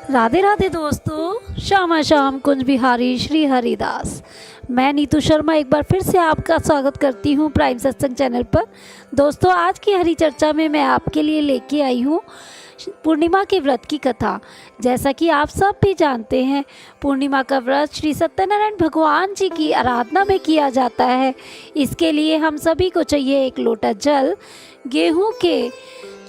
राधे राधे दोस्तों, श्यामा श्याम कुंज बिहारी श्री हरिदास। मैं नीतू शर्मा एक बार फिर से आपका स्वागत करती हूँ प्राइम सत्संग चैनल पर। दोस्तों, आज की हरी चर्चा में मैं आपके लिए लेके आई हूँ पूर्णिमा के व्रत की कथा। जैसा कि आप सब भी जानते हैं, पूर्णिमा का व्रत श्री सत्यनारायण भगवान जी की आराधना में किया जाता है। इसके लिए हम सभी को चाहिए एक लोटा जल, गेहूं के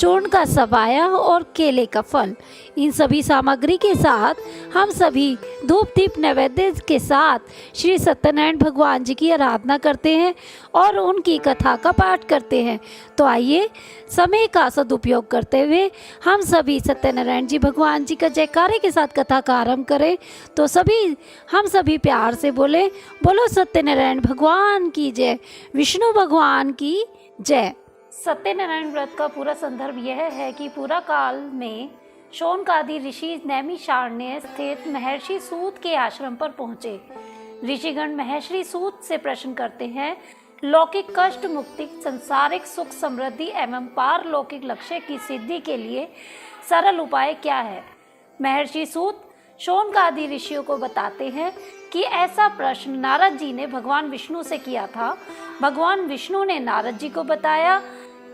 चूर्ण का सवाया और केले का फल। इन सभी सामग्री के साथ हम सभी धूप दीप नैवेद्य के साथ श्री सत्यनारायण भगवान जी की आराधना करते हैं और उनकी कथा का पाठ करते हैं। तो आइए समय का सदुपयोग करते हुए हम सभी सत्यनारायण जी भगवान जी का जयकारे के साथ कथा का आरंभ करें। तो हम सभी प्यार से बोले, बोलो सत्यनारायण भगवान की जय, विष्णु भगवान की जय। सत्यनारायण व्रत का पूरा संदर्भ यह है कि पूरा काल में शौनकादि ऋषि नैमिषारण्य स्थित महर्षि सूत के आश्रम पर पहुंचे। ऋषिगण महर्षि सूत से प्रश्न करते हैं, लौकिक कष्ट मुक्ति, संसारिक सुख समृद्धि एवं पारलौकिक लक्ष्य की सिद्धि के लिए सरल उपाय क्या है। महर्षि सूत शौनकादि ऋषियों को बताते हैं कि ऐसा प्रश्न नारद जी ने भगवान विष्णु से किया था। भगवान विष्णु ने नारद जी को बताया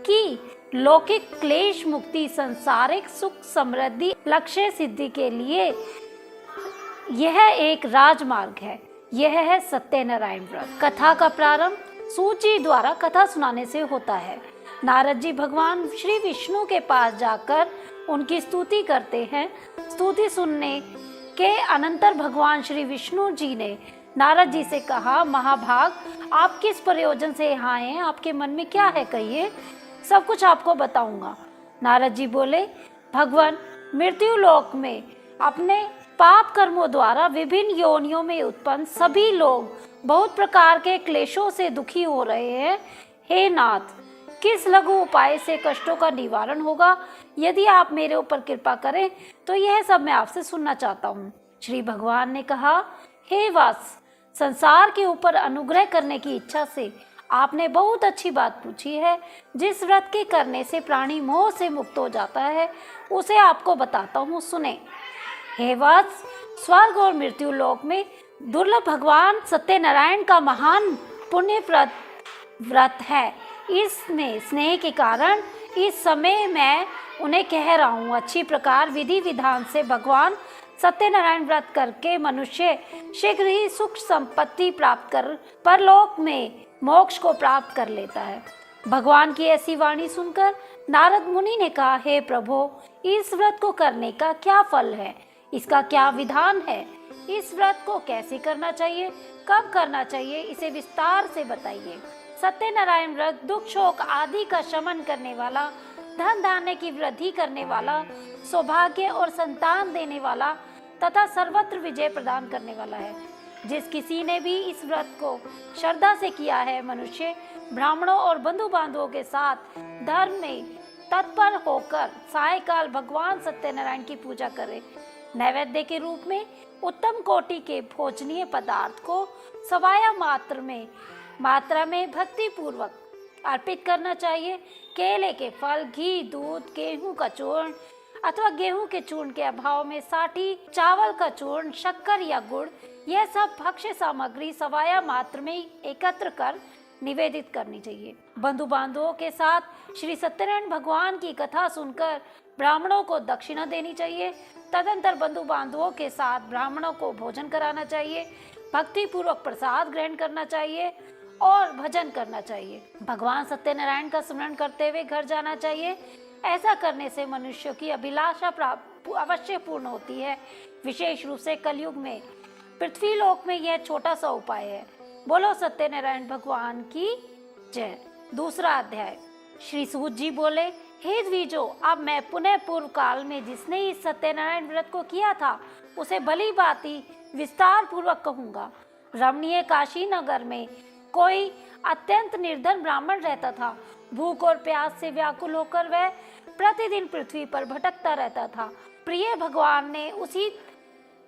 कि लौकिक क्लेश मुक्ति, संसारिक सुख समृद्धि लक्ष्य सिद्धि के लिए यह एक राजमार्ग है। यह है सत्यनारायण व्रत। कथा का प्रारंभ सूत जी द्वारा कथा सुनाने से होता है। नारद जी भगवान श्री विष्णु के पास जाकर उनकी स्तुति करते हैं। स्तुति सुनने के अनंतर भगवान श्री विष्णु जी ने नारद जी से कहा, महाभाग, आप किस प्रयोजन से यहाँ आए हैं? आपके मन में क्या है, कहिए, सब कुछ आपको बताऊंगा। नारद जी बोले, भगवान, मृत्यु लोक में अपने पाप कर्मों द्वारा विभिन्न योनियों में उत्पन्न सभी लोग बहुत प्रकार के क्लेशों से दुखी हो रहे हैं। हे नाथ, किस लघु उपाय से कष्टों का निवारण होगा? यदि आप मेरे ऊपर कृपा करें तो यह सब मैं आपसे सुनना चाहता हूँ। श्री भगवान ने कहा, हे वास, संसार के ऊपर अनुग्रह करने की इच्छा से आपने बहुत अच्छी बात पूछी है। जिस व्रत के करने से प्राणी मोह से मुक्त हो जाता है उसे आपको बताता हूँ, सुने। हे वास, स्वर्ग और मृत्यु लोक में दुर्लभ भगवान सत्यनारायण का महान पुण्य व्रत है। इसमें स्नेह के कारण इस समय मैं उन्हें कह रहा हूँ। अच्छी प्रकार विधि विधान से भगवान सत्यनारायण व्रत करके मनुष्य शीघ्र ही सुख संपत्ति प्राप्त कर परलोक में मोक्ष को प्राप्त कर लेता है। भगवान की ऐसी वाणी सुनकर नारद मुनि ने कहा, हे प्रभु, इस व्रत को करने का क्या फल है? इसका क्या विधान है? इस व्रत को कैसे करना चाहिए, कब करना चाहिए, इसे विस्तार से बताइए। सत्यनारायण व्रत दुख शोक आदि का शमन करने वाला, धन धान्य की वृद्धि करने वाला, सौभाग्य और संतान देने वाला तथा सर्वत्र विजय प्रदान करने वाला है। जिस किसी ने भी इस व्रत को श्रद्धा से किया है, मनुष्य ब्राह्मणों और बंधु बांधवों के साथ धर्म में तत्पर होकर सायकाल भगवान सत्यनारायण की पूजा करे। नैवेद्य के रूप में उत्तम कोटि के भोजनीय पदार्थ को सवाया मात्रा में भक्ति पूर्वक अर्पित करना चाहिए। केले के फल, घी, दूध, गेहूं का चूर्ण अथवा गेहूं के चूर्ण के अभाव में साठी, चावल का चूर्ण, शक्कर या गुड़, यह सब भक्ष्य सामग्री सवाया मात्र में एकत्र कर निवेदित करनी चाहिए। बंधु बांधवों के साथ श्री सत्यनारायण भगवान की कथा सुनकर ब्राह्मणों को दक्षिणा देनी चाहिए। तदंतर बंधु बांधवों के साथ ब्राह्मणों को भोजन कराना चाहिए, भक्ति पूर्वक प्रसाद ग्रहण करना चाहिए और भजन करना चाहिए। भगवान सत्यनारायण का स्मरण करते हुए घर जाना चाहिए। ऐसा करने से मनुष्य की अभिलाषा अवश्य पूर्ण होती है। विशेष रूप से कलयुग में पृथ्वी लोक में यह छोटा सा उपाय है। बोलो सत्यनारायण भगवान की जय। दूसरा अध्याय। श्री सूत जी बोले, हे द्विजो, अब मैं पुनः पूर्व काल में जिसने इस सत्यनारायण व्रत को किया था उसे भली भांति विस्तार पूर्वक कहूंगा। रमणीय काशी नगर में कोई अत्यंत निर्धन ब्राह्मण रहता था। भूख और प्यास से व्याकुल होकर वह प्रतिदिन पृथ्वी पर भटकता रहता था। प्रिय भगवान ने उसी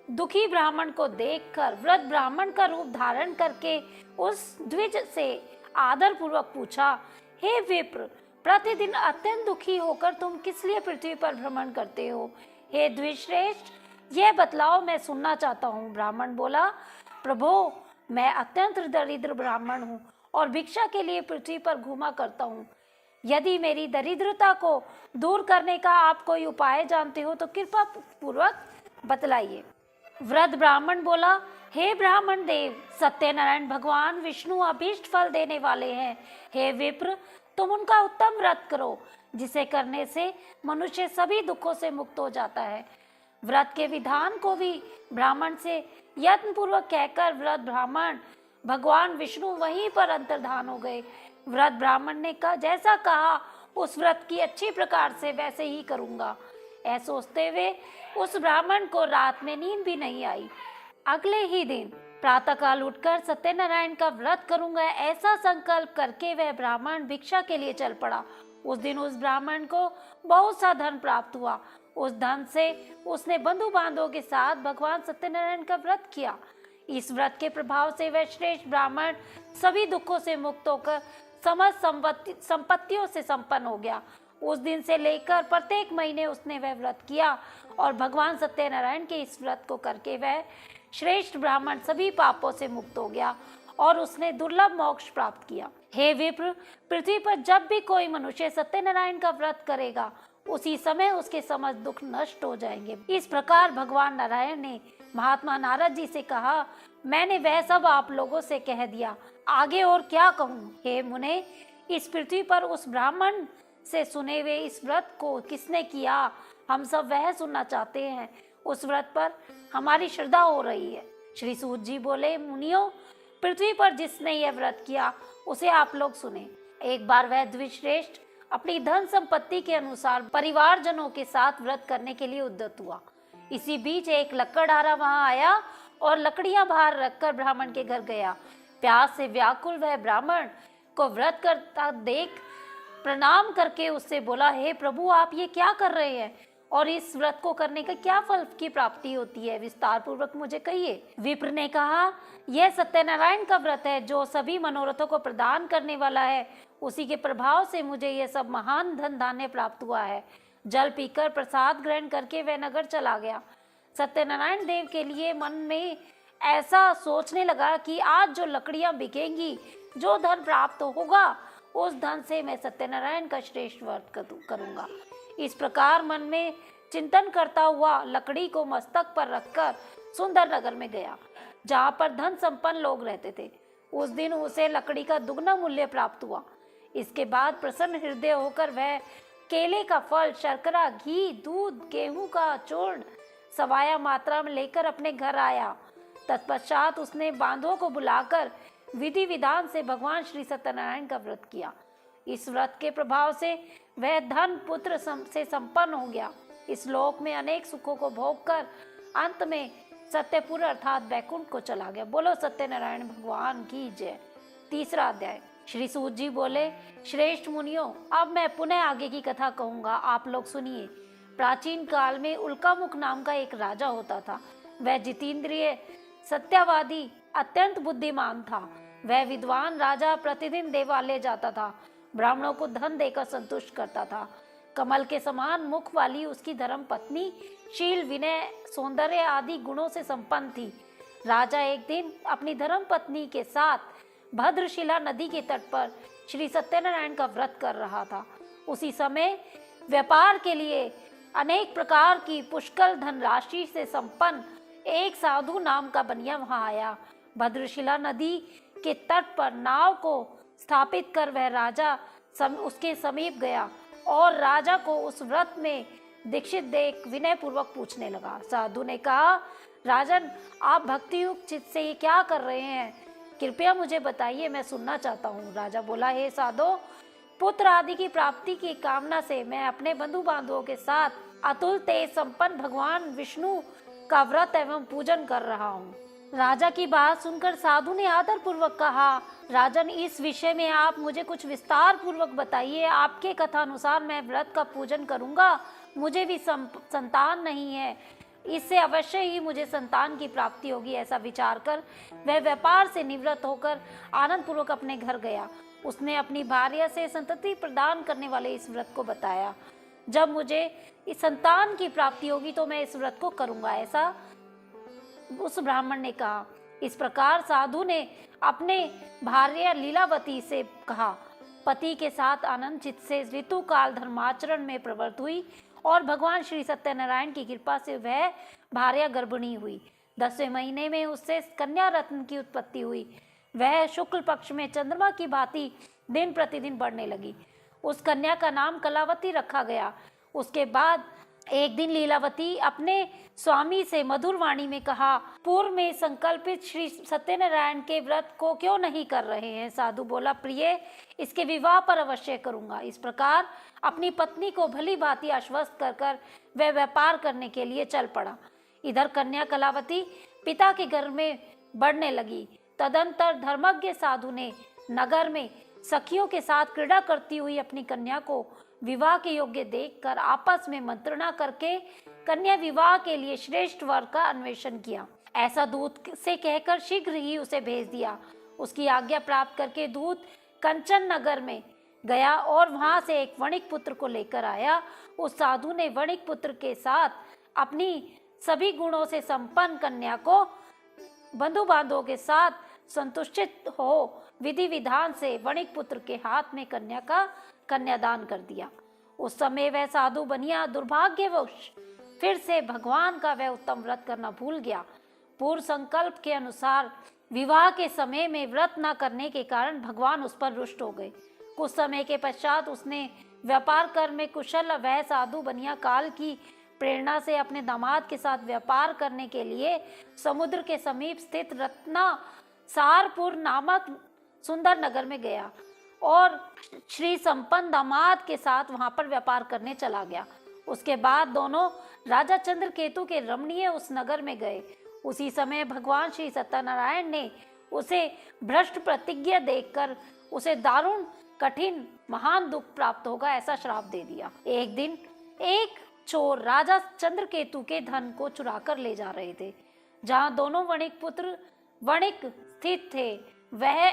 दुखी ब्राह्मण को देखकर व्रत ब्राह्मण का रूप धारण करके उस द्विज से आदर पूर्वक पूछा, हे विप्र, प्रतिदिन अत्यंत दुखी होकर तुम किस लिए पृथ्वी पर भ्रमण करते हो? हे द्विजश्रेष्ठ, यह बतलाओ, मैं सुनना चाहता हूँ। ब्राह्मण बोला, प्रभो, मैं अत्यंत दरिद्र ब्राह्मण हूँ और भिक्षा के लिए पृथ्वी पर घूमा करता हूँ। यदि मेरी दरिद्रता को दूर करने का आप कोई उपाय जानते हो तो कृपा पूर्वक बतलाइए। वृद्ध ब्राह्मण बोला, हे ब्राह्मण देव, सत्यनारायण भगवान विष्णु अभीष्ट फल देने वाले हैं। हे विप्र, तुम उनका उत्तम व्रत करो, जिसे करने से मनुष्य सभी दुखों से मुक्त हो जाता है। व्रत के विधान को भी ब्राह्मण से यत्नपूर्वक कहकर वृद्ध ब्राह्मण भगवान विष्णु वहीं पर अंतर्धान हो गए। वृद्ध ब्राह्मण ने कहा, जैसा कहा उस व्रत की अच्छी प्रकार से वैसे ही करूँगा। ऐसा सोचते हुए उस ब्राह्मण को रात में नींद भी नहीं आई। अगले ही दिन प्रातःकाल उठकर सत्यनारायण का व्रत करूंगा, ऐसा संकल्प करके वह ब्राह्मण भिक्षा के लिए चल पड़ा। उस दिन उस ब्राह्मण को बहुत सा धन प्राप्त हुआ। उस धन से उसने बंधु बांधवों के साथ भगवान सत्यनारायण का व्रत किया। इस व्रत के प्रभाव से वह श्रेष्ठ ब्राह्मण सभी दुखों से मुक्त होकर समस्त संपत्तियों से संपन्न हो गया। उस दिन से लेकर प्रत्येक महीने उसने वह व्रत किया और भगवान सत्यनारायण के इस व्रत को करके वह श्रेष्ठ ब्राह्मण सभी पापों से मुक्त हो गया और उसने दुर्लभ मोक्ष प्राप्त किया। हे विप्र, पृथ्वी पर जब भी कोई मनुष्य सत्यनारायण का व्रत करेगा, उसी समय उसके समस्त दुख नष्ट हो जाएंगे। इस प्रकार भगवान नारायण ने महात्मा नारद जी से कहा, मैंने वह सब आप लोगों से कह दिया, आगे और क्या कहूँ। हे मुने, इस पृथ्वी पर उस ब्राह्मण से सुने हुए इस व्रत को किसने किया, हम सब वह सुनना चाहते हैं। उस व्रत पर हमारी श्रद्धा हो रही है। श्री सूत जी बोले, मुनियों, पृथ्वी पर जिसने यह व्रत किया उसे आप लोग सुने। एक बार वह द्विश्रेष्ठ अपनी धन संपत्ति के अनुसार परिवारजनों के साथ व्रत करने के लिए उद्यत हुआ। इसी बीच एक लकड़हारा वहां आया और लकड़ियां बाहर रखकर ब्राह्मण के घर गया। प्यास से व्याकुल वह ब्राह्मण को व्रत करता देख प्रणाम करके उससे बोला, हे प्रभु, आप ये क्या कर रहे हैं और इस व्रत को करने का क्या फल की प्राप्ति होती है, विस्तार पूर्वक मुझे कहिए। विप्र ने कहा, यह सत्यनारायण का व्रत है जो सभी मनोरथों को प्रदान करने वाला है। उसी के प्रभाव से मुझे यह सब महान धन धान्य प्राप्त हुआ है। जल पीकर प्रसाद ग्रहण करके वह नगर चला गया। सत्यनारायण देव के लिए मन में ऐसा सोचने लगा कि आज जो लकड़ियां बिकेंगी, जो धन प्राप्त होगा, उस धन से मैं सत्यनारायण का श्रेष्ठ व्रत करूंगा। इस प्रकार मन में चिंतन करता हुआ लकड़ी को मस्तक पर रखकर सुंदर नगर में गया, जहाँ पर धन संपन्न लोग रहते थे। उस दिन उसे लकड़ी का दुगना मूल्य प्राप्त हुआ। इसके बाद प्रसन्न हृदय होकर वह केले का फल, शर्करा, घी, दूध, गेहूं का चूर्ण सवाया मात्रा में लेकर अपने घर आया। तत्पश्चात उसने बांधवों को बुलाकर विधि विधान से भगवान श्री सत्यनारायण का व्रत किया। इस व्रत के प्रभाव से वह धन पुत्र से संपन्न हो गया। इस लोक में अनेक सुखों को भोग कर अंत में सत्यपुर अर्थात वैकुंठ को चला गया। बोलो सत्यनारायण भगवान की जय। तीसरा अध्याय। श्री सूत जी बोले, श्रेष्ठ मुनियों, अब मैं पुनः आगे की कथा कहूँगा, आप लोग सुनिए। प्राचीन काल में उल्कामुख नाम का एक राजा होता था। वह जितेंद्रिय, सत्यवादी, अत्यंत बुद्धिमान था। वह विद्वान राजा प्रतिदिन देवालय जाता था, ब्राह्मणों को धन देकर संतुष्ट करता था। कमल के समान मुख वाली उसकी धर्म पत्नी शील, विनय, सौंदर्य आदि गुणों से संपन्न थी। राजा एक दिन अपनी धर्म पत्नी के साथ भद्रशिला नदी के तट पर श्री सत्यनारायण का व्रत कर रहा था। उसी समय व्यापार के लिए अनेक प्रकार की पुष्कल धनराशि से संपन्न एक साधु नाम का बनिया वहां आया। भद्रशिला नदी के तट पर नाव को स्थापित कर वह राजा उसके समीप गया और राजा को उस व्रत में दीक्षित देख विनय पूर्वक पूछने लगा। साधु ने कहा, राजन, आप भक्तियुक्त चित्त से ये क्या कर रहे हैं? कृपया मुझे बताइए, मैं सुनना चाहता हूँ। राजा बोला, हे साधो, पुत्र आदि की प्राप्ति की कामना से मैं अपने बंधु बांधवों के साथ अतुल तेज संपन्न भगवान विष्णु का व्रत एवं पूजन कर रहा हूँ। राजा की बात सुनकर साधु ने आदर पूर्वक कहा, राजन, इस विषय में आप मुझे कुछ विस्तार पूर्वक बताइए। आपके कथा अनुसार मैं व्रत का पूजन करूंगा। मुझे भी संतान नहीं है, इससे अवश्य ही मुझे संतान की प्राप्ति होगी। ऐसा विचार कर वह व्यापार से निवृत्त होकर आनंद पूर्वक अपने घर गया। उसने अपनी भार्या से संतति प्रदान करने वाले इस व्रत को बताया। जब मुझे इस संतान की प्राप्ति होगी तो मैं इस व्रत को करूँगा, ऐसा उस ब्राह्मण ने कहा। इस प्रकार साधु ने अपने भार्या लीलावती से कहा। पति के साथ आनंद चित्त से ऋतु काल धर्माचरण में प्रवृत्त हुई और भगवान श्री सत्यनारायण की कृपा से वह भार्या गर्भिणी हुई। 10वें महीने में उससे कन्या रत्न की उत्पत्ति हुई। वह शुक्ल पक्ष में चंद्रमा की भांति दिन प्रतिदिन बढ़ने लगी। उस कन्या का नाम कलावती रखा गया। उसके बाद एक दिन लीलावती अपने स्वामी से मधुर वाणी में कहा, पूर्व में संकल्पित श्री सत्यनारायण के व्रत को क्यों नहीं कर रहे हैं? साधु बोला, प्रिय, इसके विवाह पर अवश्य करूंगा। इस प्रकार अपनी पत्नी को भली भांति आश्वस्त कर कर वह व्यापार करने के लिए चल पड़ा। इधर कन्या कलावती पिता के घर में बढ़ने लगी। तदंतर धर्मज्ञ साधु ने नगर में सखियों के साथ क्रीड़ा करती हुई अपनी कन्या को विवाह के योग्य देखकर आपस में मंत्रणा करके कन्या विवाह के लिए श्रेष्ठ वर का अन्वेषण किया। ऐसा दूत से कहकर शीघ्र ही उसे भेज दिया। उसकी आज्ञा प्राप्त करके दूत कंचन नगर में गया और वहां से एक वणिक पुत्र को लेकर आया। उस साधु ने वणिक पुत्र के साथ अपनी सभी गुणों से संपन्न कन्या को बंधु बांधवों के साथ संतुष्टित हो विधि विधान से वणिक पुत्र के हाथ में कन्या का कन्यादान कर दिया। उस समय वह साधु बनिया दुर्भाग्यवश फिर से भगवान का वह उत्तम व्रत करना भूल गया। पूर्व संकल्प के अनुसार विवाह के समय में व्रत न करने के कारण भगवान उस पर रुष्ट हो गए। कुछ समय के पश्चात उसने व्यापार कर में कुशल वह साधु बनिया काल की प्रेरणा से अपने दामाद के साथ व्यापार करने के लिए समुद्र के समीप स्थित रत्ना सारपुर नामक सुंदर नगर में गया और श्री संपन्न दामाद के साथ वहां पर व्यापार करने चला गया। उसके बाद दोनों राजा चंद्रकेतु के रमणीय उस नगर में गए। उसी समय भगवान श्री सत्यनारायण ने उसे भ्रष्ट प्रतिज्ञा देखकर उसे दारुण कठिन महान दुख प्राप्त होगा ऐसा श्राप दे दिया। एक दिन एक चोर राजा चंद्रकेतु के धन को चुरा कर ले जा रहे थे। जहां दोनों वणिक पुत्र वणिक स्थित थे, वह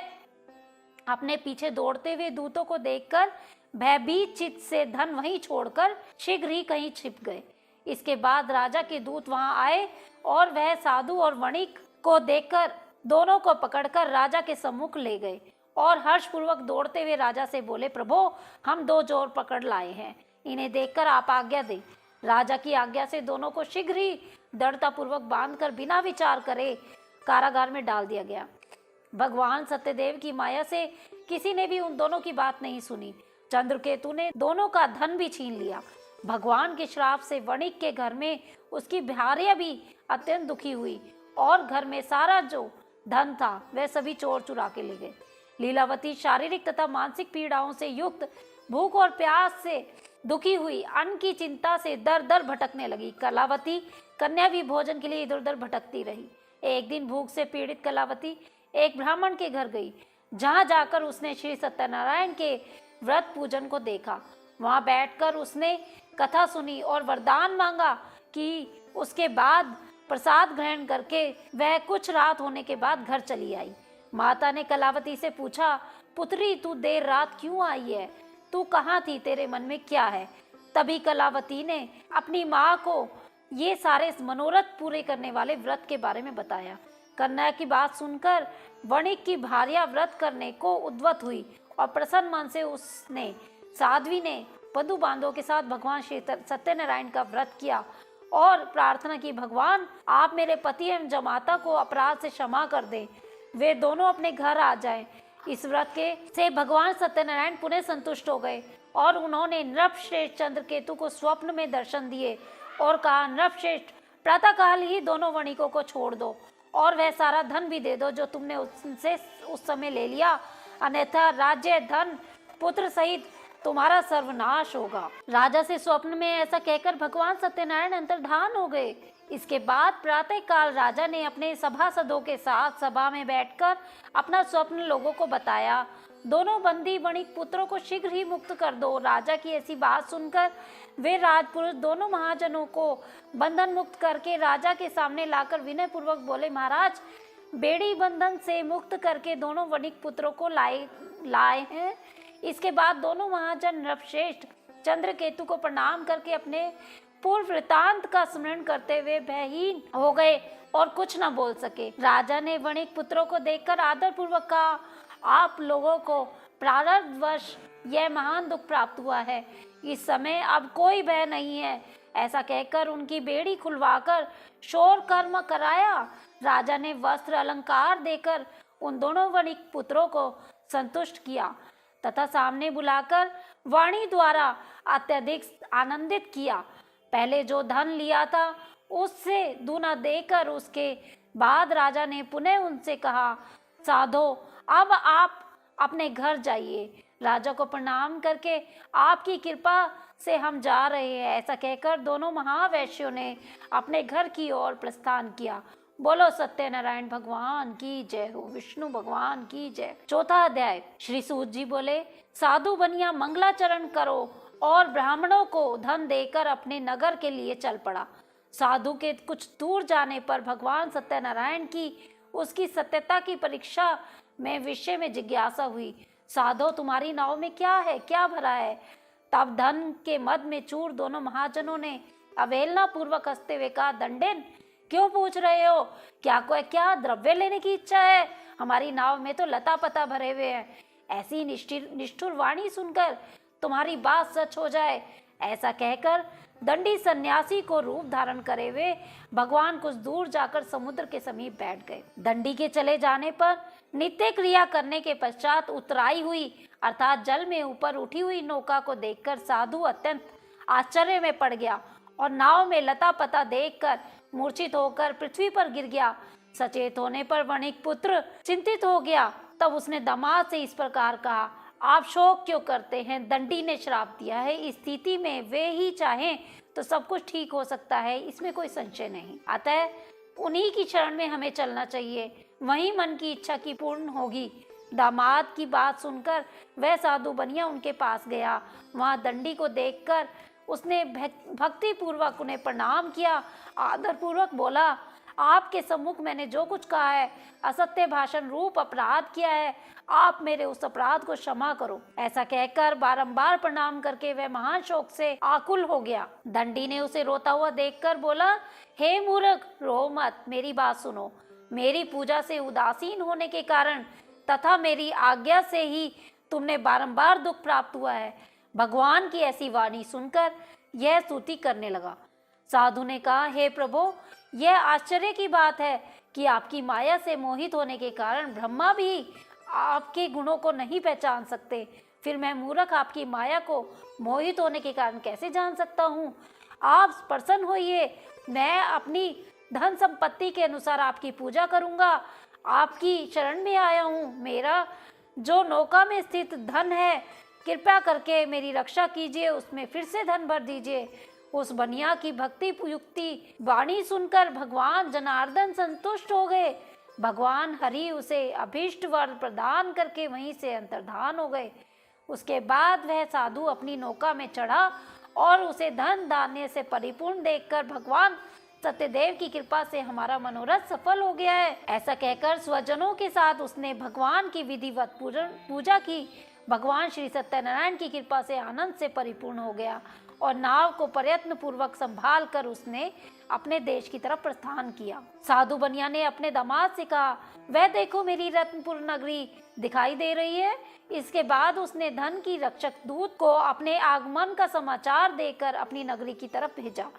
अपने पीछे दौड़ते हुए दूतों को देखकर भयभीत चित्त से धन वहीं छोड़कर शीघ्र ही कहीं छिप गए। इसके बाद राजा के दूत वहां आए और वह साधु और वणिक को देखकर दोनों को पकड़कर राजा के सम्मुख ले गए और हर्षपूर्वक दौड़ते हुए राजा से बोले, प्रभो, हम 2 चोर पकड़ लाए हैं, इन्हें देखकर आप आज्ञा दें। राजा की आज्ञा से दोनों को शीघ्र ही दृढ़तापूर्वक बांधकर बिना विचार करे कारागार में डाल दिया गया। भगवान सत्यदेव की माया से किसी ने भी उन दोनों की बात नहीं सुनी। चंद्रकेतु ने दोनों का धन भी छीन लिया। भगवान के श्राप से वणिक के घर में उसकी भार्या भी अत्यंत दुखी हुई और घर में सारा जो धन था वह सभी चोर चुरा के ले गए। लीलावती शारीरिक तथा मानसिक पीड़ाओं से युक्त भूख और प्यास से दुखी हुई अन्न की चिंता से दर दर भटकने लगी। कलावती कन्या भी भोजन के लिए इधर उधर भटकती रही। एक दिन भूख से पीड़ित कलावती एक ब्राह्मण के घर गई, जहां जाकर उसने श्री सत्यनारायण के व्रत पूजन को देखा। वहां बैठकर उसने कथा सुनी और वरदान मांगा कि उसके बाद प्रसाद ग्रहण करके वह कुछ रात होने के बाद घर चली आई। माता ने कलावती से पूछा, पुत्री, तू देर रात क्यों आई है? तू कहाँ थी? तेरे मन में क्या है? तभी कलावती ने अपनी माँ को ये सारे मनोरथ पूरे करने वाले व्रत के बारे में बताया। कन्या की बात सुनकर वणिक की भार्या व्रत करने को उद्वत हुई और प्रसन्न मन से उसने साध्वी ने बंधु बांधवों के साथ भगवान श्री सत्यनारायण का व्रत किया और प्रार्थना की, भगवान, आप मेरे पति एवं जमाता को अपराध से क्षमा कर दें, वे दोनों अपने घर आ जाएं। इस व्रत के से भगवान सत्यनारायण पुनः संतुष्ट हो गए और उन्होंने नृपश्रेष्ठ चंद्रकेतु को स्वप्न में दर्शन दिए और कहा, नृपश्रेष्ठ, प्रातःकाल ही दोनों वणिकों को छोड़ दो और वह सारा धन भी दे दो जो तुमने उनसे उस समय ले लिया, अन्यथा राज्य, धन, पुत्र सहित तुम्हारा सर्वनाश होगा। राजा से स्वप्न में ऐसा कहकर भगवान सत्यनारायण अंतर्धान हो गए। इसके बाद प्रातः काल राजा ने अपने सभासदों के साथ सभा में बैठकर अपना स्वप्न लोगों को बताया। दोनों बंदी वणिक पुत्रों को शीघ्र ही मुक्त कर दो। राजा की ऐसी बात सुनकर वे राजपुरुष दोनों महाजनों को बंधन मुक्त करके राजा के सामने लाकर विनय पूर्वक बोले, महाराज, बेड़ी बंधन से मुक्त करके दोनों वणिक पुत्रों को लाए हैं। इसके बाद दोनों महाजन नृपश्रेष्ठ चंद्रकेतु को प्रणाम करके अपने पूर्व वृतांत का स्मरण करते हुए भयहीन हो गए और कुछ न बोल सके। राजा ने वणिक पुत्रों को देखकर आदर पूर्वक कहा, आप लोगों को प्रारब्धवश यह महान दुख प्राप्त हुआ है। इस समय अब कोई भय नहीं है। ऐसा कहकर उनकी बेड़ी खुलवाकर शोर कर्म कराया। राजा ने वस्त्र अलंकार देकर उन दोनों वणिक पुत्रों को संतुष्ट किया तथा सामने बुलाकर वाणी द्वारा अत्यधिक आनंदित किया। पहले जो धन लिया था उससे दूना देकर उसके बाद राजा ने पुनः उनसे कहा, साधो अब आप अपने घर जाइए। राजा को प्रणाम करके आपकी कृपा से हम जा रहे हैं। ऐसा कहकर दोनों महावैश्यों ने अपने घर की ओर प्रस्थान किया। बोलो सत्यनारायण भगवान की जय हो, विष्णु भगवान की जय। चौथा अध्याय। श्री सूत जी बोले, साधु बनिया मंगलाचरण करो और ब्राह्मणों को धन देकर अपने नगर के लिए चल पड़ा। साधु के कुछ दूर जाने पर भगवान सत्यनारायण की उसकी सत्यता की परीक्षा में विषय में जिज्ञासा हुई। साधो तुम्हारी नाव में क्या है, क्या भरा है? तब धन के मद में चूर दोनों महाजनों ने अवहेलना पूर्वक हंसते हुए कहा, दंडेन क्यों पूछ रहे हो? क्या द्रव्य लेने की इच्छा है? हमारी नाव में तो लता पता भरे हुए हैं। ऐसी निष्ठुर वाणी सुनकर तुम्हारी बात सच हो जाए। ऐसा कहकर दंडी सन्यासी को रूप धारण करे हुए भगवान कुछ दूर जाकर समुद्र के समीप बैठ गए। दंडी के चले जाने पर नित्य क्रिया करने के पश्चात उतराई हुई अर्थात जल में ऊपर उठी हुई नौका को देखकर साधु अत्यंत आश्चर्य में पड़ गया और नाव में लता पता देखकर मूर्छित होकर पृथ्वी पर गिर गया। सचेत होने पर वणिक पुत्र चिंतित हो गया। तब उसने दामाद से इस प्रकार कहा, आप शोक क्यों करते हैं? दंडी ने श्राप दिया है। इस स्थिति में वे ही चाहें तो सब कुछ ठीक हो सकता है, इसमें कोई संशय नहीं। अतः उन्हीं की शरण में हमें चलना चाहिए, वहीं मन की इच्छा की पूर्ण होगी। दामाद की बात सुनकर वह साधु बनिया उनके पास गया। वहां दंडी को देखकर उसने भक्ति पूर्वक उन्हें प्रणाम किया। आदर पूर्वक बोला, आपके सम्मुख मैंने जो कुछ कहा है, असत्य भाषण रूप अपराध किया है, आप मेरे उस अपराध को क्षमा करो। ऐसा कहकर बारंबार प्रणाम करके वह महान शोक से आकुल हो गया। दंडी ने उसे रोता हुआ देखकर बोला, हे मूर्ख, रो मत, मेरी बात सुनो। मेरी पूजा से उदासीन होने के कारण तथा मेरी आज्ञा से ही तुमने बारंबार दुख प्राप्त हुआ है। भगवान की ऐसी वाणी सुनकर यह स्तुति करने लगा। साधु ने कहा, हे प्रभु, यह आश्चर्य की बात है कि आपकी माया से मोहित होने के कारण ब्रह्मा भी आपके गुणों को नहीं पहचान सकते। फिर मैं मूर्ख आपकी माया को मोहित होने के कारण कैसे जान सकता हूँ? आप प्रसन्न होइए, मैं अपनी धन संपत्ति के अनुसार आपकी पूजा करूँगा। आपकी शरण में आया हूँ। मेरा जो नौका में स्थित धन है, कृपया करके मेरी रक्षा कीजिए, उसमें फिर से धन भर दीजिए। उस बनिया की भक्ति युक्ति वाणी सुनकर भगवान जनार्दन संतुष्ट हो गए। भगवान हरि उसे अभीष्ट वर प्रदान करके वहीं से अंतर्धान हो गए। उसके बाद वह साधु अपनी नौका में चढ़ा और उसे धन धान्य से परिपूर्ण देखकर भगवान सत्यदेव की कृपा से हमारा मनोरथ सफल हो गया है, ऐसा कहकर स्वजनों के साथ उसने भगवान की विधिवत पूजा की। भगवान श्री सत्यनारायण की कृपा से आनंद से परिपूर्ण हो गया और नाव को प्रयत्न पूर्वक संभाल कर उसने अपने देश की तरफ प्रस्थान किया। साधु बनिया ने अपने दामाद से कहा, वह देखो मेरी रत्नपुर नगरी दिखाई दे रही है। इसके बाद उसने धन की रक्षक दूत को अपने आगमन का समाचार देकर अपनी नगरी की तरफ भेजा।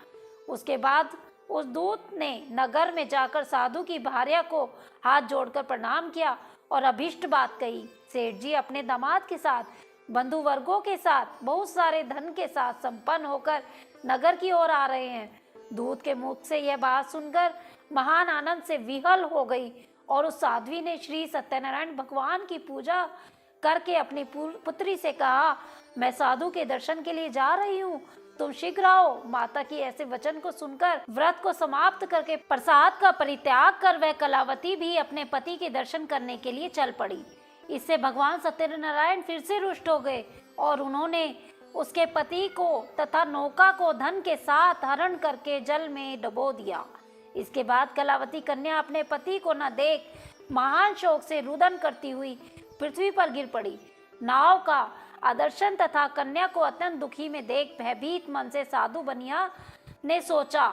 उसके बाद उस दूत ने नगर में जाकर साधु की भार्या को हाथ जोड़कर प्रणाम किया और अभीष्ट बात कही। सेठ जी अपने दामाद के साथ बंधु वर्गों के साथ बहुत सारे धन के साथ संपन्न होकर नगर की ओर आ रहे हैं। दूत के मुख से यह बात सुनकर महान आनंद से विहल हो गई और उस साध्वी ने श्री सत्यनारायण भगवान की पूजा करके अपनी पुत्री से कहा, मैं साधु के दर्शन के लिए जा रही हूँ, तुम शीघ्र आओ। माता की ऐसे वचन को सुनकर व्रत को समाप्त करके प्रसाद का परित्याग कर वह कलावती भी अपने पति के दर्शन करने के लिए चल पड़ी। इससे भगवान सत्यनारायण फिर से रुष्ट हो गए और उन्होंने उसके पति को तथा नौका को धन के साथ हरण करके जल में डुबो दिया। इसके बाद कलावती कन्या अपने पति को न देख महान शोक से रुदन करती हुई पृथ्वी पर गिर पड़ी। नाव का आदर्शन तथा कन्या को अत्यंत दुखी में देख भयभीत मन से साधु बनिया ने सोचा,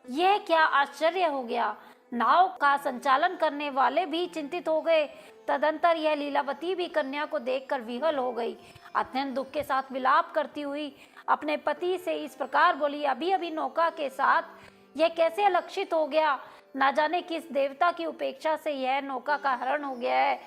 यह क्या आश्चर्य हो गया। नाव का संचालन करने वाले भी चिंतित हो गए। तदंतर यह लीलावती भी कन्या को देखकर विह्वल हो गई। अत्यंत दुख के साथ विलाप करती हुई अपने पति से इस प्रकार बोली, अभी अभी नौका के साथ यह कैसे अलक्षित हो गया। न जाने किस देवता की उपेक्षा से यह नौका का हरण हो गया है,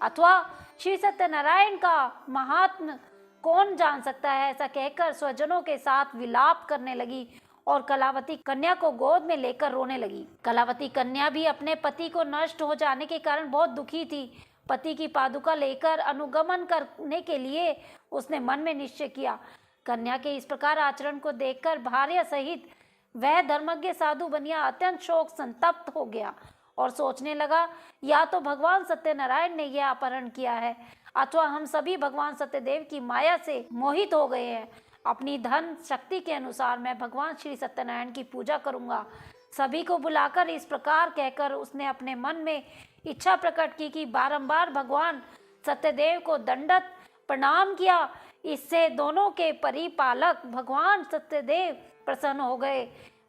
अथवा श्री सत्यनारायण का महात्म कौन जान सकता है। ऐसा कहकर स्वजनों के साथ विलाप करने लगी और कलावती कन्या को गोद में लेकर रोने लगी। कलावती कन्या भी अपने पति को नष्ट हो जाने के कारण बहुत दुखी थी। पति की पादुका लेकर अनुगमन करने के लिए उसने मन में निश्चय किया। कन्या के इस प्रकार आचरण को देखकर भार्या सहित वह धर्मज्ञ साधु बनिया अत्यंत शोक संतप्त हो गया और सोचने लगा, या तो भगवान सत्यनारायण ने यह अपहरण किया है, अथवा हम सभी भगवान सत्यदेव की माया से मोहित हो गए हैं। अपनी धन शक्ति के अनुसार मैं भगवान श्री सत्यनारायण की पूजा करूंगा। सभी को बुलाकर इस प्रकार कहकर उसने अपने मन में इच्छा प्रकट की कि बारंबार भगवान सत्यदेव को दंडवत प्रणाम किया। इससे दोनों के परिपालक भगवान सत्यदेव प्रसन्न हो गए।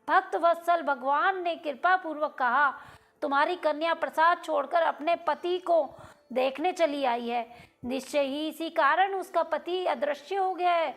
भक्त वत्सल भगवान ने कृपा पूर्वक कहा, तुम्हारी कन्या प्रसाद छोड़कर अपने पति को देखने चली आई है। निश्चय ही इसी कारण उसका पति अदृश्य हो गया है।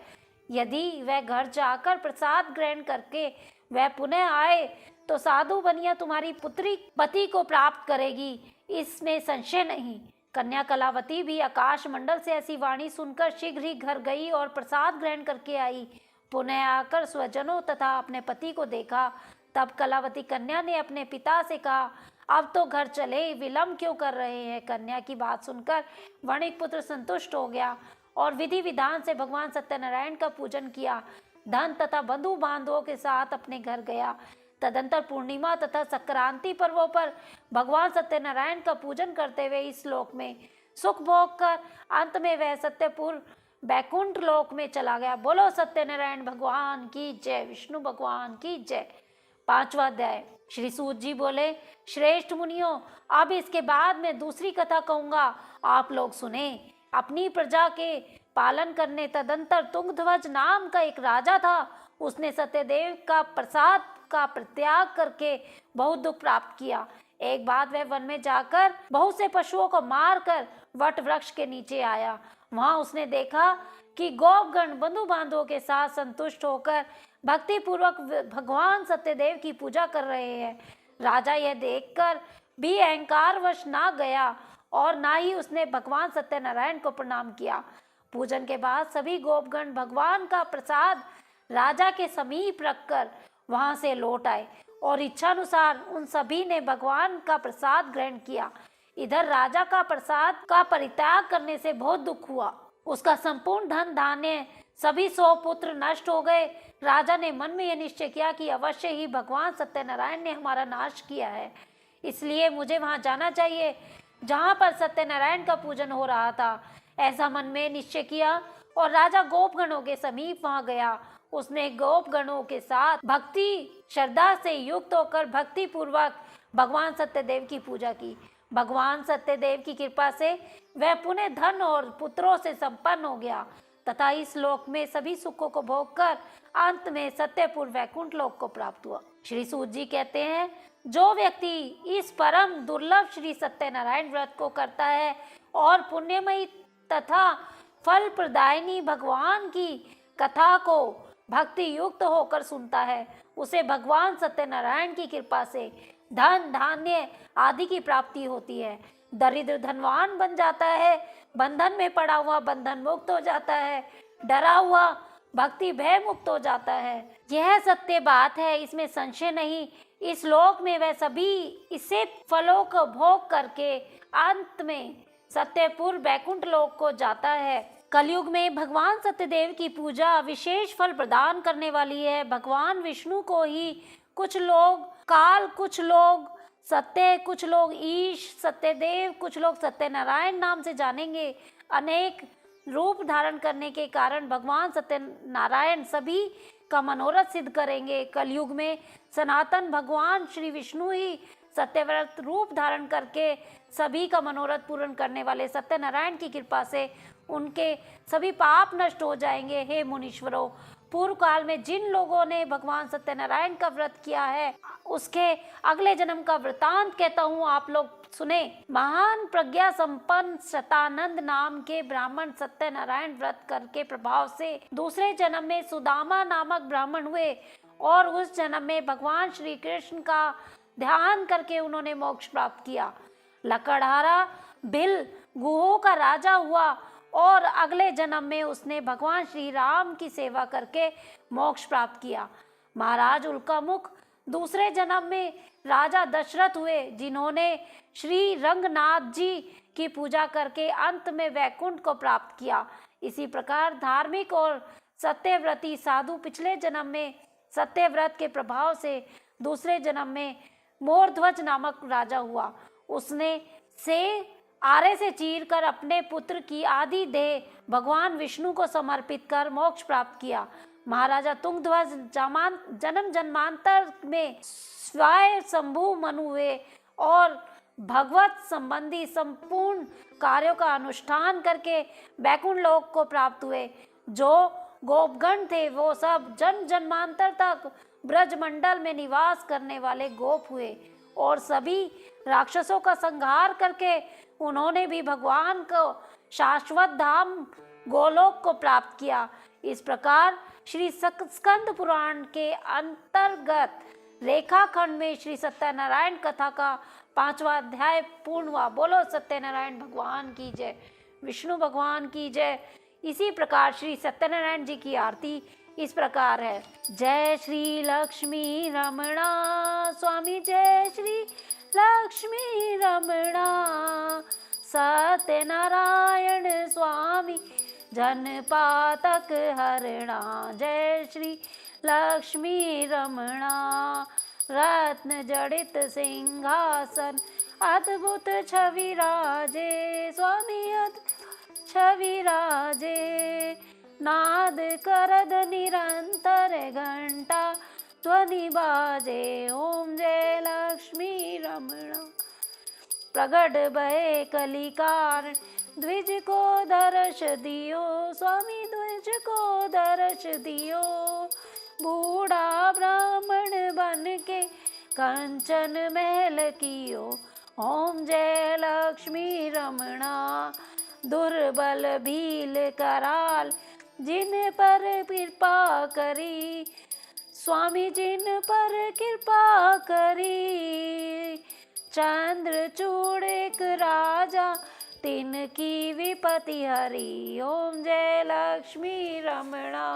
यदि वह घर जाकर प्रसाद ग्रहण करके वह पुनः आए तो साधु बनिया तुम्हारी पुत्री पति को प्राप्त करेगी, इसमें संशय नहीं। कन्या कलावती भी आकाश मंडल से ऐसी वाणी सुनकर शीघ्र ही घर गई और प्रसाद ग्रहण करके आई। पुनः आकर स्वजनों तथा अपने पति को देखा। तब कलावती कन्या ने अपने पिता से कहा, अब तो घर चले, विलंब क्यों कर रहे हैं। कन्या की बात सुनकर वणिक पुत्र संतुष्ट हो गया और विधि विधान से भगवान सत्यनारायण का पूजन किया। धन तथा बंधु बांधवों के साथ अपने घर गया। तदंतर पूर्णिमा तथा संक्रांति पर्वों पर भगवान सत्यनारायण का पूजन करते हुए इस लोक में सुख भोग कर अंत में वह सत्यपुर बैकुंठ लोक में चला गया। बोलो सत्यनारायण भगवान की जय, विष्णु भगवान की जय। 5वां अध्याय। श्री सूत जी बोले, श्रेष्ठ मुनियों, अब इसके बाद मैं दूसरी कथा कहूँगा, आप लोग सुने। अपनी प्रजा के पालन करने तदंतर तुंगध्वज नाम का एक राजा था। उसने सत्यदेव का प्रसाद का परित्याग करके बहुत दुख प्राप्त किया। एक बार वह वन में जाकर बहुत से पशुओं को मारकर वट वृक्ष के नीचे आया। वहां उसने देखा कि गोपगण बंधु बांधवों के साथ संतुष्ट होकर भक्ति पूर्वक भगवान सत्यदेव की पूजा कर रहे हैं। राजा यह देखकर भी अहंकारवश ना गया और ना ही उसने भगवान सत्यनारायण को प्रणाम किया। पूजन के बाद सभी गोपगण भगवान का प्रसाद राजा के समीप रखकर वहां से लौट आए और इच्छानुसार उन सभी ने भगवान का प्रसाद ग्रहण किया। इधर राजा का प्रसाद का परित्याग करने से बहुत दुख हुआ। उसका संपूर्ण धन धान्य सभी 100 पुत्र नष्ट हो गए। राजा ने मन में यह निश्चय किया कि अवश्य ही भगवान सत्यनारायण ने हमारा नाश किया है, इसलिए मुझे वहां जाना चाहिए जहां पर सत्यनारायण का पूजन हो रहा था। ऐसा मन में निश्चय किया और राजा गोपगणों के समीप वहां गया। उसने गोपगणों के साथ भक्ति श्रद्धा से युक्त होकर भक्ति पूर्वक भगवान सत्यदेव की पूजा की। भगवान सत्यदेव की कृपा से वह पुनः धन और पुत्रों से संपन्न हो गया तथा इस लोक में सभी सुखों को भोग कर अंत में सत्यपुर वैकुंठ लोक को प्राप्त हुआ। श्री सूत जी कहते हैं, जो व्यक्ति इस परम दुर्लभ श्री सत्यनारायण व्रत को करता है और पुण्यमयी तथा फल प्रदायिनी भगवान की कथा को भक्ति युक्त होकर सुनता है, उसे भगवान सत्यनारायण की कृपा से धन धान्य आदि की प्राप्ति होती है। दरिद्र धनवान बन जाता है, बंधन में पड़ा हुआ बंधन मुक्त हो जाता है, डरा हुआ भक्ति भय मुक्त हो जाता है। यह सत्य बात है, इसमें संशय नहीं। इस लोक में वह सभी इसे फलों को भोग करके अंत में सत्यपुर बैकुंठ लोक को जाता है। कलयुग में भगवान सत्यदेव की पूजा विशेष फल प्रदान करने वाली है। भगवान विष्णु को ही कुछ लोग काल, कुछ लोग सत्य, कुछ लोग ईश, सत्यदेव, कुछ लोग सत्यनारायण नाम से जानेंगे। अनेक रूप धारण करने के कारण भगवान सत्यनारायण सभी का मनोरथ सिद्ध करेंगे। कलयुग में सनातन भगवान श्री विष्णु ही सत्यव्रत रूप धारण करके सभी का मनोरथ पूर्ण करने वाले सत्यनारायण की कृपा से उनके सभी पाप नष्ट हो जाएंगे। हे मुनीश्वरों, पूर्व काल में जिन लोगों ने भगवान सत्यनारायण का व्रत किया है उसके अगले जन्म का वृतांत कहता हूँ, आप लोग सुने। महान प्रज्ञा संपन्न शतानंद नाम के ब्राह्मण सत्यनारायण व्रत करके प्रभाव से दूसरे जन्म में सुदामा नामक ब्राह्मण हुए और उस जन्म में भगवान श्री कृष्ण का ध्यान करके उन्होंने मोक्ष प्राप्त किया। लकड़हारा भिल गुहों का राजा हुआ और अगले जन्म में उसने भगवान श्री राम की सेवा करके मोक्ष प्राप्त किया। महाराज उल्कामुख दूसरे जन्म में राजा दशरथ हुए, जिन्होंने श्री रंगनाथ जी की पूजा करके अंत में वैकुंठ को प्राप्त किया। इसी प्रकार धार्मिक और सत्यव्रती साधु पिछले जन्म में सत्यव्रत के प्रभाव से दूसरे जन्म में मोरध्वज नामक राजा हुआ। उसने आरे से चीर कर अपने पुत्र की आदि देह भगवान विष्णु को समर्पित कर मोक्ष प्राप्त किया। महाराजा तुंगध्वज जन्म जन्मांतर में स्वयं शंभु मनु हुए और भगवत संबंधी संपूर्ण कार्यों का अनुष्ठान करके बैकुंठ लोक को प्राप्त हुए। जो गोपगण थे वो सब जन्म जन्मांतर तक ब्रजमंडल में निवास करने वाले गोप हुए और सभी राक्षसों का संहार करके उन्होंने भी भगवान को शाश्वत धाम गोलोक को प्राप्त किया। इस प्रकार श्री स्कंद पुराण के अंतर्गत रेखाखंड में श्री सत्यनारायण कथा का 5वां अध्याय पूर्ण हुआ। बोलो सत्यनारायण भगवान की जय, विष्णु भगवान की जय। इसी प्रकार श्री सत्यनारायण जी की आरती इस प्रकार है। जय श्री लक्ष्मी रमणा स्वामी, जय श्री लक्ष्मी रमणा सत्यनारायण स्वामी, जन पातक हरणा। जय श्री लक्ष्मी रमणा रत्न जड़ित सिंहासन, अद्भुत छवि राजे स्वामी, अद्भुत छवि राजे। नाद करद निरंतर घंटा ध्वनि बाजे, ओम जय लक्ष्मी रमणा। प्रगट भय कलिकार, द्विज को दर्श दियो स्वामी, द्विज को दर्श दियो। बूढ़ा ब्राह्मण बन के कंचन महल कियो, ओम जय लक्ष्मी रमणा। दुर्बल भील कराल, जिन पर कृपा करी स्वामी, जिन पर कृपा करी। चंद्रचूड़ एक राजा, तिनकी विपति हरी, ओम जय लक्ष्मी रमणा।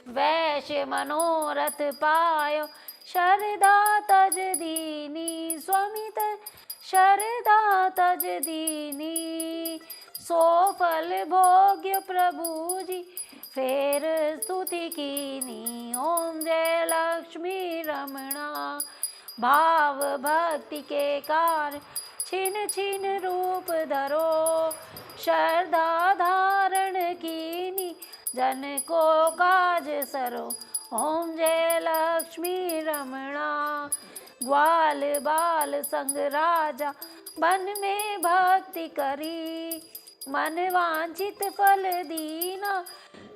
वैश्य मनोरथ पायो, शरदा तज दीनी स्वामी, शरदा तज दीनी। सो फल भोग्य प्रभु जी, फेर स्तुति कीनी, ओम जय लक्ष्मी रमणा। भाव भक्ति के कार, छिन छिन रूप धरो, श्रद्धा धारण कीनी, जन को काज सरो, ओम जय लक्ष्मी रमणा। ग्वाल बाल संग राजा, बन में भक्ति करी, मन वांछित फल दीना,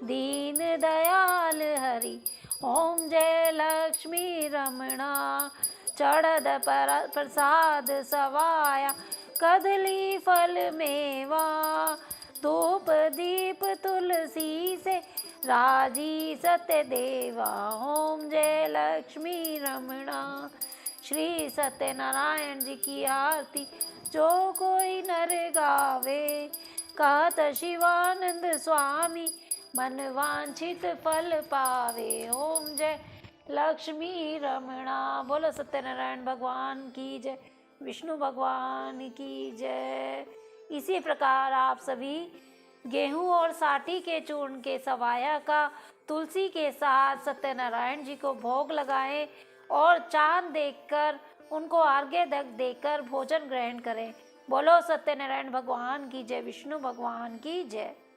दीन दयाल हरि, ओम जय लक्ष्मी रमणा। चढ़द प्रसाद सवाया, कदली फल मेवा, धूप दीप तुलसी से राजी सत्य देवा, ओम जय लक्ष्मी रमणा। श्री सत्यनारायण जी की आरती जो कोई नर गावे, कहत शिवानंद स्वामी, मन वांछित फल पावे, ओम जय लक्ष्मी रमणा। बोलो सत्यनारायण भगवान की जय, विष्णु भगवान की जय। इसी प्रकार आप सभी गेहूं और साठी के चूर्ण के सवाया का तुलसी के साथ सत्यनारायण जी को भोग लगाएं और चांद देखकर उनको अर्घ्य देकर भोजन ग्रहण करें। बोलो सत्यनारायण भगवान की जय, विष्णु भगवान की जय।